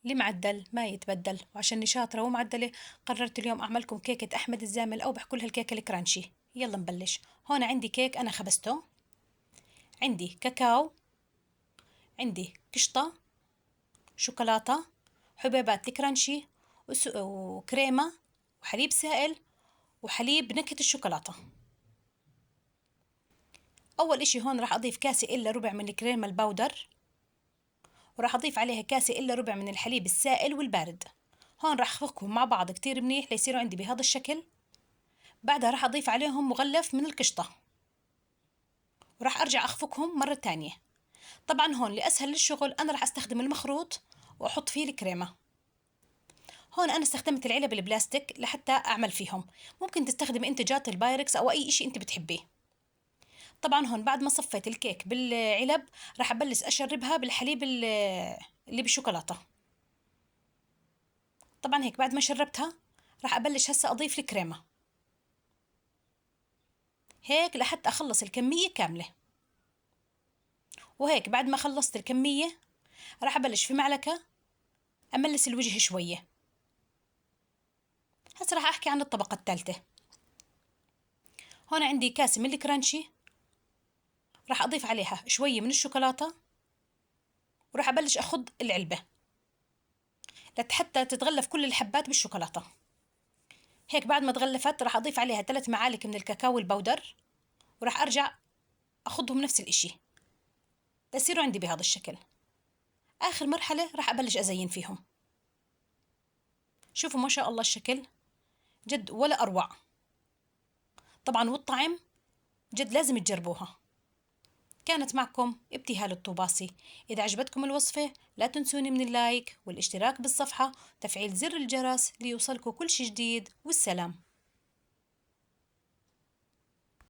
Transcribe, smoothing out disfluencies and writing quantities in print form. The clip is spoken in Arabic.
المعدل ما يتبدل، وعشاني شاطرة ومعدلة قررت اليوم أعملكم كيكة أحمد الزامل أو بحكولها الكيكة الكرانشي. يلا نبلش. هون عندي كيك أنا خبزته، عندي كاكاو، عندي قشطة، شوكولاتة، حبيبات الكرانشي، وكريمة، وحليب سائل، وحليب نكهة الشوكولاتة. أول إشي هون راح أضيف كاسة إلا ربع من الكريمة الباودر، وراح أضيف عليها كاسة إلا ربع من الحليب السائل والبارد. هون راح أخفقهم مع بعض كتير منيح ليصيروا عندي بهذا الشكل. بعدها راح أضيف عليهم مغلف من القشطة، وراح أرجع أخفقهم مرة تانية. طبعا هون لأسهل للشغل أنا راح أستخدم المخروط وأحط فيه الكريمة. هون أنا استخدمت العلب البلاستيك لحتى أعمل فيهم، ممكن تستخدم أنت جات البايركس أو أي إشي أنت بتحبيه. طبعا هون بعد ما صفيت الكيك بالعلب راح أبلش أشربها بالحليب اللي بالشوكولاتة. طبعا هيك بعد ما شربتها راح أبلش هسا أضيف الكريمة، هيك لحتى أخلص الكمية كاملة. وهيك بعد ما خلصت الكمية راح أبلش في معلقة أملس الوجه شوية. هسا راح أحكي عن الطبقة الثالثة. هون عندي كاسة من الكرانشي، راح أضيف عليها شوية من الشوكولاتة، وراح أبلش أخض العلبة لحتى تتغلف كل الحبات بالشوكولاتة. هيك بعد ما تغلفت راح أضيف عليها 3 معالق من الكاكاو البودر، وراح أرجع أخضهم نفس الإشي ليصيروا عندي بهذا الشكل. آخر مرحلة راح أبلش أزين فيهم. شوفوا ما شاء الله الشكل جد ولا أروع. طبعا والطعم جد لازم تجربوها. كانت معكم ابتهال الطوباسي. إذا عجبتكم الوصفة لا تنسوني من اللايك والاشتراك بالصفحة وتفعيل زر الجرس ليوصلكوا كل شي جديد، والسلام.